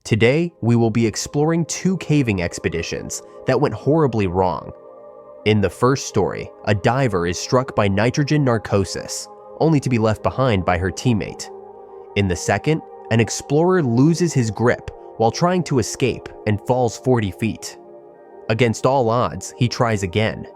Today, we will be exploring 2 caving expeditions that went horribly wrong. In the first story, a diver is struck by nitrogen narcosis, only to be left behind by her teammate. In the second, an explorer loses his grip while trying to escape and falls 40 feet. Against all odds, he tries again,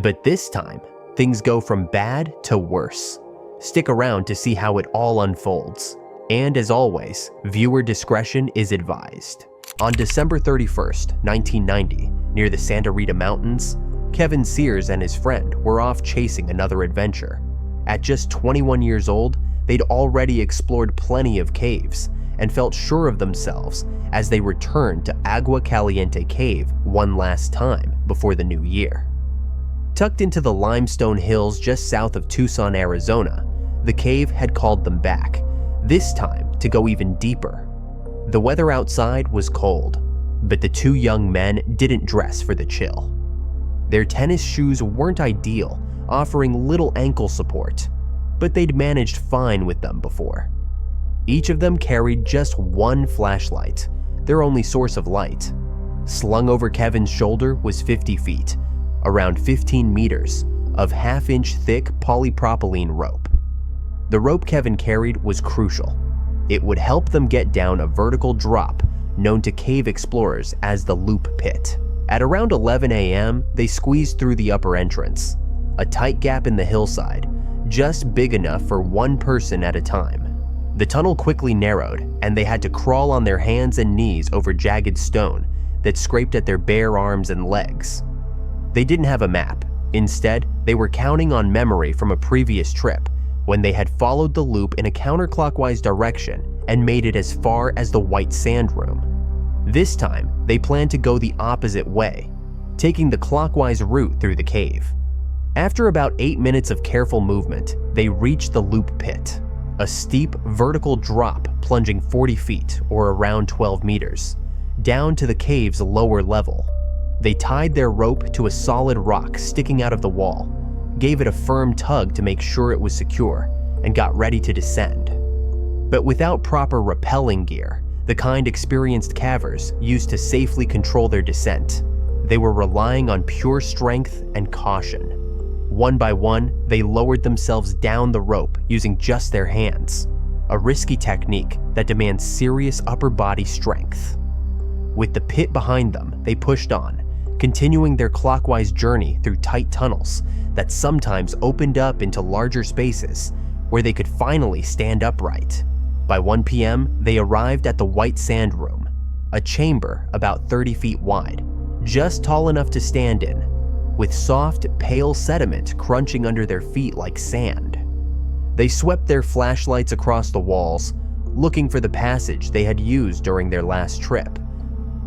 but this time, things go from bad to worse. Stick around to see how it all unfolds. And as always, viewer discretion is advised. On December 31st, 1990, near the Santa Rita Mountains, Kevin Sears and his friend were off chasing another adventure. At just 21 years old, they'd already explored plenty of caves and felt sure of themselves as they returned to Agua Caliente cave one last time before the new year. Tucked into the limestone hills just south of Tucson, Arizona, the cave had called them back, this time to go even deeper. The weather outside was cold, but the 2 young men didn't dress for the chill. Their tennis shoes weren't ideal, offering little ankle support, but they'd managed fine with them before. Each of them carried just one flashlight, their only source of light. Slung over Kevin's shoulder was 50 feet, around 15 meters, of half-inch thick polypropylene rope. The rope Kevin carried was crucial. It would help them get down a vertical drop known to cave explorers as the loop pit. At around 11 a.m., they squeezed through the upper entrance, a tight gap in the hillside, just big enough for one person at a time. The tunnel quickly narrowed, and they had to crawl on their hands and knees over jagged stone that scraped at their bare arms and legs. They didn't have a map. Instead, they were counting on memory from a previous trip when they had followed the loop in a counterclockwise direction and made it as far as the white sand room. This time, they planned to go the opposite way, taking the clockwise route through the cave. After about 8 minutes of careful movement, they reached the loop pit, a steep vertical drop plunging 40 feet or around 12 meters, down to the cave's lower level. They tied their rope to a solid rock sticking out of the wall, gave it a firm tug to make sure it was secure, and got ready to descend. But without proper rappelling gear, the kind experienced cavers used to safely control their descent, they were relying on pure strength and caution. One by one, they lowered themselves down the rope using just their hands, a risky technique that demands serious upper body strength. With the pit behind them, they pushed on, continuing their clockwise journey through tight tunnels that sometimes opened up into larger spaces where they could finally stand upright. By 1 p.m., they arrived at the white sand room, a chamber about 30 feet wide, just tall enough to stand in, with soft, pale sediment crunching under their feet like sand. They swept their flashlights across the walls, looking for the passage they had used during their last trip.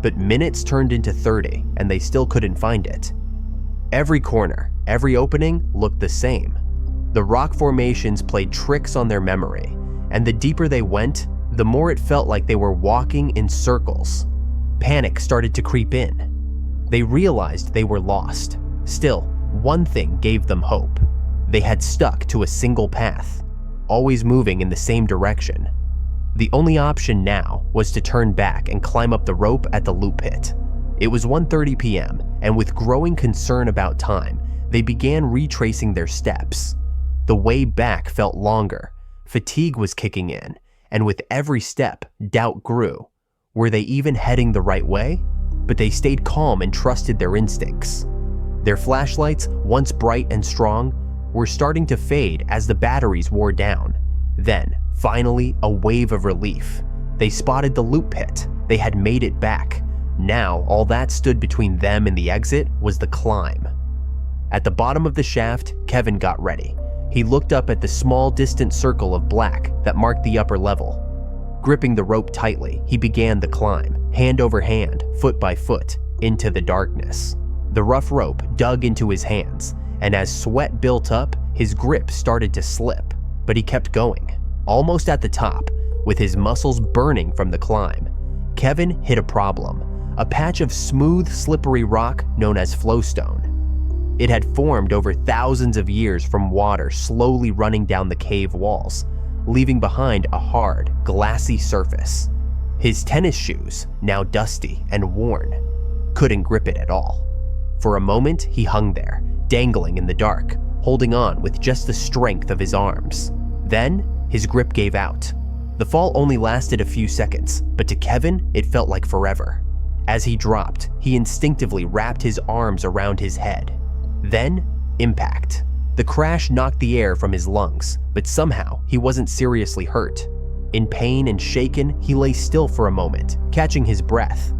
But minutes turned into 30, and they still couldn't find it. Every corner, every opening looked the same. The rock formations played tricks on their memory, and the deeper they went, the more it felt like they were walking in circles. Panic started to creep in. They realized they were lost. Still, one thing gave them hope. They had stuck to a single path, always moving in the same direction. The only option now was to turn back and climb up the rope at the loop pit. It was 1:30 p.m., and with growing concern about time, they began retracing their steps. The way back felt longer, fatigue was kicking in, and with every step, doubt grew. Were they even heading the right way? But they stayed calm and trusted their instincts. Their flashlights, once bright and strong, were starting to fade as the batteries wore down. Then, finally, a wave of relief. They spotted the loop pit. They had made it back. Now, all that stood between them and the exit was the climb. At the bottom of the shaft, Kevin got ready. He looked up at the small, distant circle of black that marked the upper level. Gripping the rope tightly, he began the climb, hand over hand, foot by foot, into the darkness. The rough rope dug into his hands, and as sweat built up, his grip started to slip, but he kept going. Almost at the top, with his muscles burning from the climb, Kevin hit a problem, a patch of smooth, slippery rock known as flowstone. It had formed over thousands of years from water slowly running down the cave walls, leaving behind a hard, glassy surface. His tennis shoes, now dusty and worn, couldn't grip it at all. For a moment, he hung there, dangling in the dark, holding on with just the strength of his arms. Then, his grip gave out. The fall only lasted a few seconds, but to Kevin, it felt like forever. As he dropped, he instinctively wrapped his arms around his head. Then, impact. The crash knocked the air from his lungs, but somehow he wasn't seriously hurt. In pain and shaken, he lay still for a moment, catching his breath.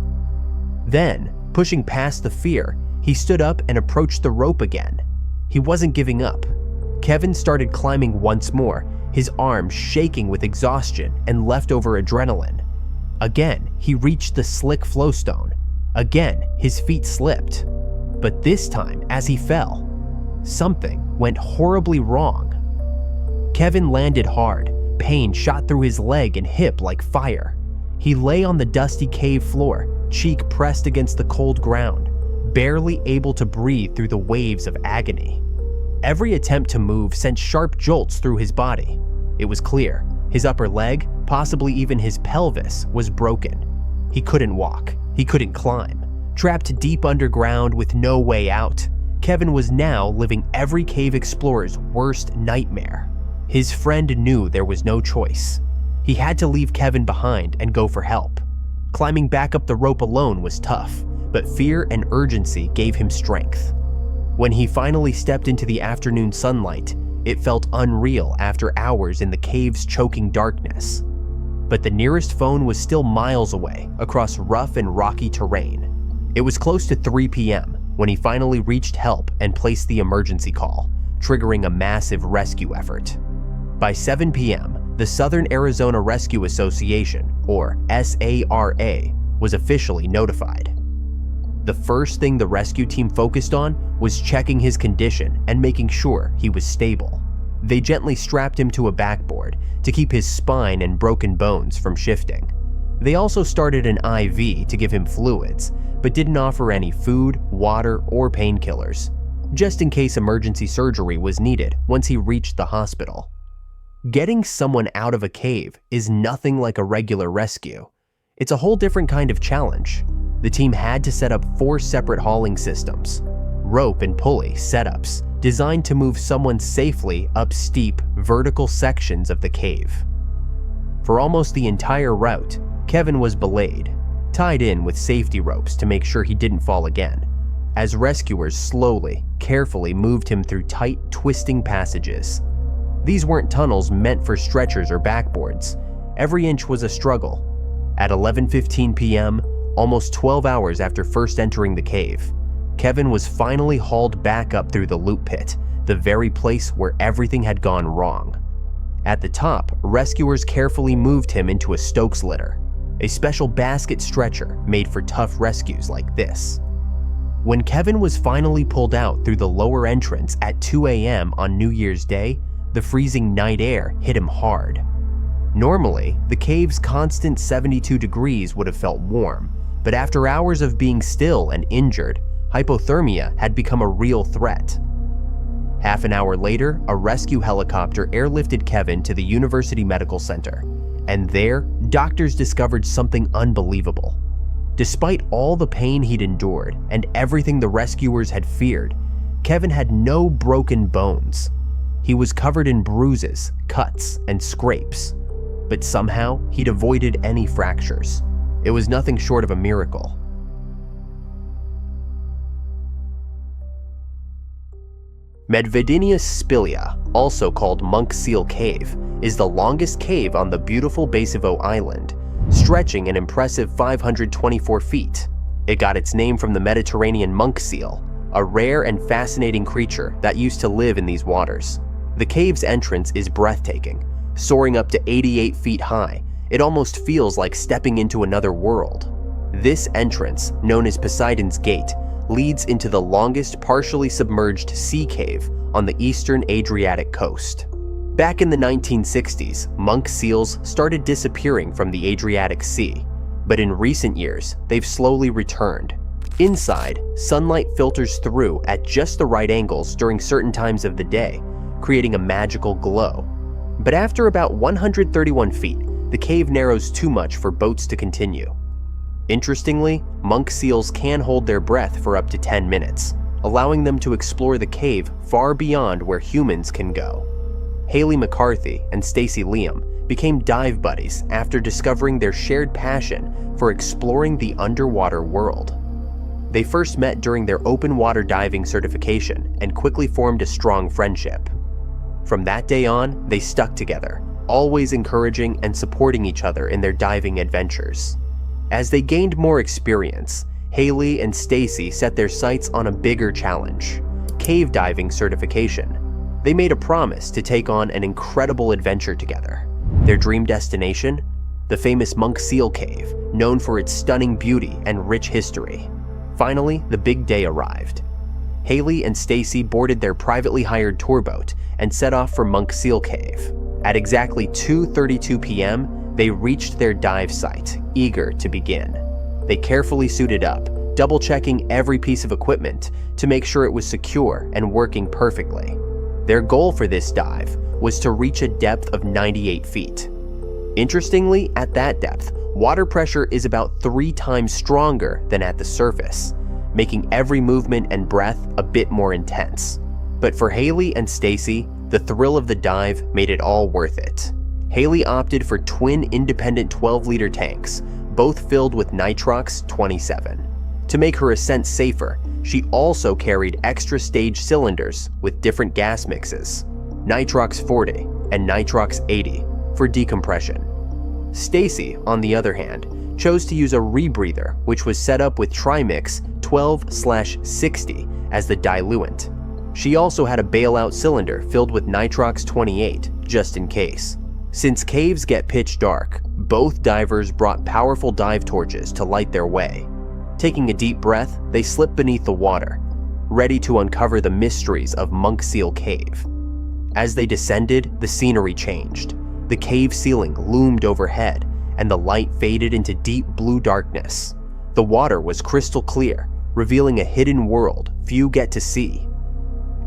Then, pushing past the fear, he stood up and approached the rope again. He wasn't giving up. Kevin started climbing once more, his arms shaking with exhaustion and leftover adrenaline. Again, he reached the slick flowstone. Again, his feet slipped. But this time, as he fell, something went horribly wrong. Kevin landed hard. Pain shot through his leg and hip like fire. He lay on the dusty cave floor, cheek pressed against the cold ground, barely able to breathe through the waves of agony. Every attempt to move sent sharp jolts through his body. It was clear, his upper leg, possibly even his pelvis, was broken. He couldn't walk, he couldn't climb. Trapped deep underground with no way out, Kevin was now living every cave explorer's worst nightmare. His friend knew there was no choice. He had to leave Kevin behind and go for help. Climbing back up the rope alone was tough, but fear and urgency gave him strength. When he finally stepped into the afternoon sunlight, it felt unreal after hours in the cave's choking darkness. But the nearest phone was still miles away, across rough and rocky terrain. It was close to 3 p.m. when he finally reached help and placed the emergency call, triggering a massive rescue effort. By 7 p.m., the Southern Arizona Rescue Association, or SARA, was officially notified. The first thing the rescue team focused on was checking his condition and making sure he was stable. They gently strapped him to a backboard to keep his spine and broken bones from shifting. They also started an IV to give him fluids, but didn't offer any food, water, or painkillers, just in case emergency surgery was needed once he reached the hospital. Getting someone out of a cave is nothing like a regular rescue. It's a whole different kind of challenge. The team had to set up 4 separate hauling systems, rope and pulley setups designed to move someone safely up steep, vertical sections of the cave. For almost the entire route, Kevin was belayed, tied in with safety ropes to make sure he didn't fall again, as rescuers slowly, carefully moved him through tight, twisting passages. These weren't tunnels meant for stretchers or backboards. Every inch was a struggle. At 11:15 p.m., almost 12 hours after first entering the cave, Kevin was finally hauled back up through the loop pit, the very place where everything had gone wrong. At the top, rescuers carefully moved him into a Stokes litter, a special basket stretcher made for tough rescues like this. When Kevin was finally pulled out through the lower entrance at 2 a.m. on New Year's Day, the freezing night air hit him hard. Normally, the cave's constant 72 degrees would have felt warm, but after hours of being still and injured, hypothermia had become a real threat. Half an hour later, a rescue helicopter airlifted Kevin to the University Medical Center, and there, doctors discovered something unbelievable. Despite all the pain he'd endured and everything the rescuers had feared, Kevin had no broken bones. He was covered in bruises, cuts, and scrapes, but somehow he'd avoided any fractures. It was nothing short of a miracle. Medvedenius Spilia, also called Monk Seal Cave, is the longest cave on the beautiful Basivo Island, stretching an impressive 524 feet. It got its name from the Mediterranean monk seal, a rare and fascinating creature that used to live in these waters. The cave's entrance is breathtaking. Soaring up to 88 feet high, it almost feels like stepping into another world. This entrance, known as Poseidon's Gate, leads into the longest partially submerged sea cave on the eastern Adriatic coast. Back in the 1960s, monk seals started disappearing from the Adriatic Sea, but in recent years, they've slowly returned. Inside, sunlight filters through at just the right angles during certain times of the day, creating a magical glow. But after about 131 feet, the cave narrows too much for boats to continue. Interestingly, monk seals can hold their breath for up to 10 minutes, allowing them to explore the cave far beyond where humans can go. Haley McCarthy and Stacy Liam became dive buddies after discovering their shared passion for exploring the underwater world. They first met during their open water diving certification and quickly formed a strong friendship. From that day on, they stuck together, always encouraging and supporting each other in their diving adventures. As they gained more experience, Haley and Stacy set their sights on a bigger challenge: cave diving certification. They made a promise to take on an incredible adventure together. Their dream destination? The famous Monk Seal Cave, known for its stunning beauty and rich history. Finally, the big day arrived. Haley and Stacy boarded their privately hired tour boat and set off for Monk Seal Cave. At exactly 2:32 p.m., they reached their dive site, eager to begin. They carefully suited up, double-checking every piece of equipment to make sure it was secure and working perfectly. Their goal for this dive was to reach a depth of 98 feet. Interestingly, at that depth, water pressure is about 3 times stronger than at the surface, making every movement and breath a bit more intense. But for Haley and Stacy, the thrill of the dive made it all worth it. Haley opted for twin independent 12-liter tanks, both filled with nitrox 27. To make her ascent safer, she also carried extra stage cylinders with different gas mixes, nitrox 40 and nitrox 80 for decompression. Stacy, on the other hand, chose to use a rebreather which was set up with Trimix 12/60 as the diluent. She also had a bailout cylinder filled with nitrox 28 just in case. Since caves get pitch dark, both divers brought powerful dive torches to light their way. Taking a deep breath, they slipped beneath the water, ready to uncover the mysteries of Monk Seal Cave. As they descended, the scenery changed. The cave ceiling loomed overhead, and the light faded into deep blue darkness. The water was crystal clear, revealing a hidden world few get to see.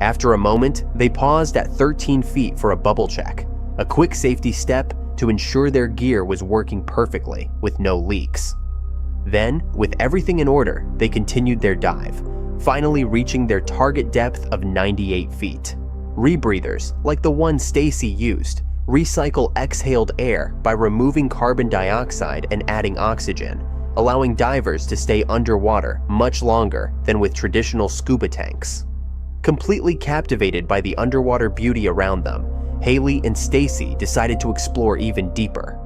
After a moment, they paused at 13 feet for a bubble check, a quick safety step to ensure their gear was working perfectly with no leaks. Then, with everything in order, they continued their dive, finally reaching their target depth of 98 feet. Rebreathers, like the one Stacy used, recycle exhaled air by removing carbon dioxide and adding oxygen, allowing divers to stay underwater much longer than with traditional scuba tanks. Completely captivated by the underwater beauty around them, Haley and Stacy decided to explore even deeper.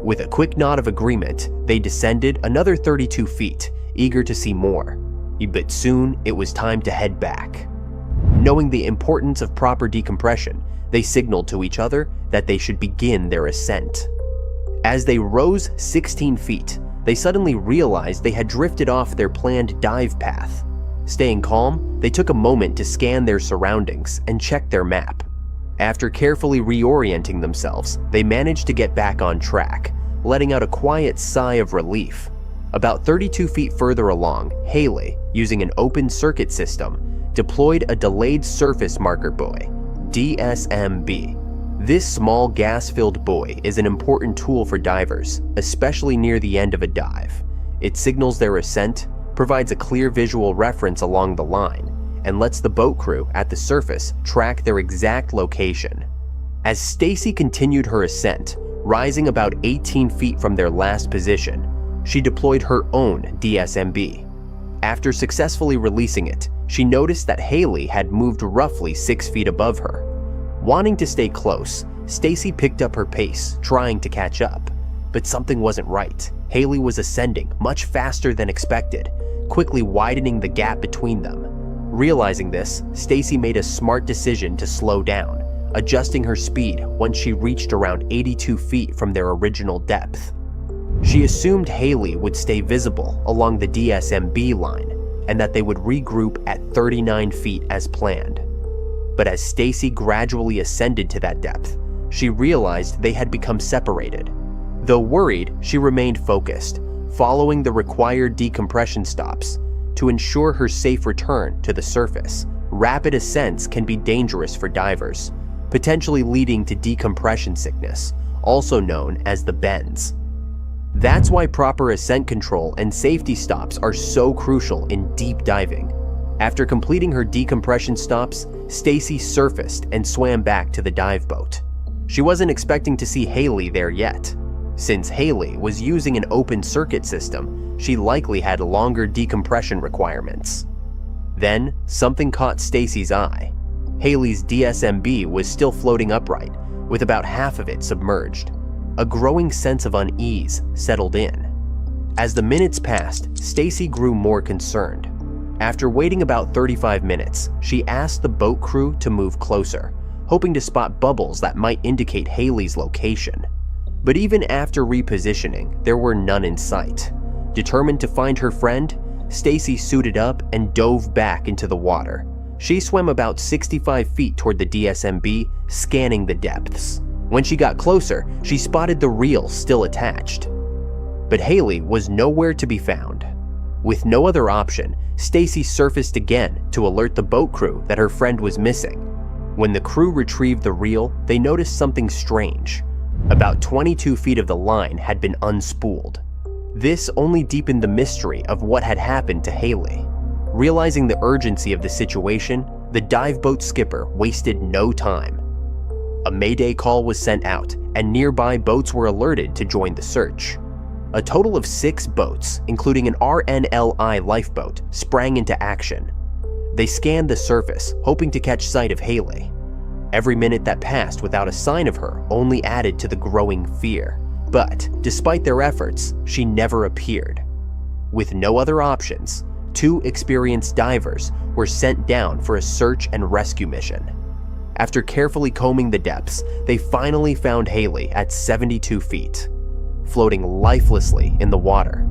With a quick nod of agreement, they descended another 32 feet, eager to see more. But soon, it was time to head back. Knowing the importance of proper decompression, they signaled to each other that they should begin their ascent. As they rose 16 feet, they suddenly realized they had drifted off their planned dive path. Staying calm, they took a moment to scan their surroundings and check their map. After carefully reorienting themselves, they managed to get back on track, letting out a quiet sigh of relief. About 32 feet further along, Haley, using an open circuit system, deployed a delayed surface marker buoy, DSMB. This small gas-filled buoy is an important tool for divers, especially near the end of a dive. It signals their ascent, provides a clear visual reference along the line, and lets the boat crew at the surface track their exact location. As Stacy continued her ascent, rising about 18 feet from their last position, she deployed her own DSMB. After successfully releasing it, she noticed that Haley had moved roughly 6 feet above her. Wanting to stay close, Stacy picked up her pace, trying to catch up. But something wasn't right. Haley was ascending much faster than expected, quickly widening the gap between them. Realizing this, Stacy made a smart decision to slow down, adjusting her speed once she reached around 82 feet from their original depth. She assumed Haley would stay visible along the DSMB line, and that they would regroup at 39 feet as planned. But as Stacy gradually ascended to that depth, she realized they had become separated. Though worried, she remained focused, following the required decompression stops. To ensure her safe return to the surface, rapid ascents can be dangerous for divers, potentially leading to decompression sickness, also known as the bends. That's why proper ascent control and safety stops are so crucial in deep diving. After completing her decompression stops, Stacy surfaced and swam back to the dive boat. She wasn't expecting to see Haley there yet. Since Haley was using an open circuit system, she likely had longer decompression requirements. Then, something caught Stacy's eye. Haley's DSMB was still floating upright, with about half of it submerged. A growing sense of unease settled in. As the minutes passed, Stacy grew more concerned. After waiting about 35 minutes, she asked the boat crew to move closer, hoping to spot bubbles that might indicate Haley's location. But even after repositioning, there were none in sight. Determined to find her friend, Stacy suited up and dove back into the water. She swam about 65 feet toward the DSMB, scanning the depths. When she got closer, she spotted the reel still attached. But Haley was nowhere to be found. With no other option, Stacy surfaced again to alert the boat crew that her friend was missing. When the crew retrieved the reel, they noticed something strange. About 22 feet of the line had been unspooled. This only deepened the mystery of what had happened to Haley. Realizing the urgency of the situation, the dive boat skipper wasted no time. A mayday call was sent out, and nearby boats were alerted to join the search. A total of 6 boats, including an RNLI lifeboat, sprang into action. They scanned the surface, hoping to catch sight of Haley. Every minute that passed without a sign of her only added to the growing fear. But, despite their efforts, she never appeared. With no other options, 2 experienced divers were sent down for a search and rescue mission. After carefully combing the depths, they finally found Haley at 72 feet, floating lifelessly in the water.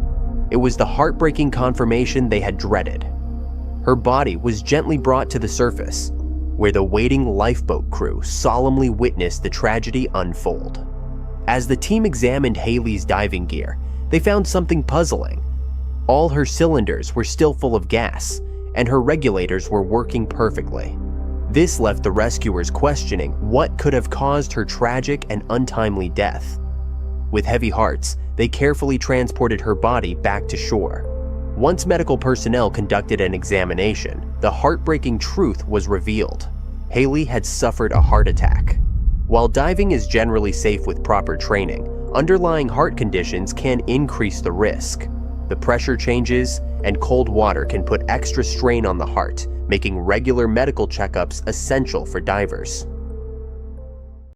It was the heartbreaking confirmation they had dreaded. Her body was gently brought to the surface, where the waiting lifeboat crew solemnly witnessed the tragedy unfold. As the team examined Haley's diving gear, they found something puzzling. All her cylinders were still full of gas, and her regulators were working perfectly. This left the rescuers questioning what could have caused her tragic and untimely death. With heavy hearts, they carefully transported her body back to shore. Once medical personnel conducted an examination, the heartbreaking truth was revealed. Haley had suffered a heart attack. While diving is generally safe with proper training, underlying heart conditions can increase the risk. The pressure changes, and cold water can put extra strain on the heart, making regular medical checkups essential for divers.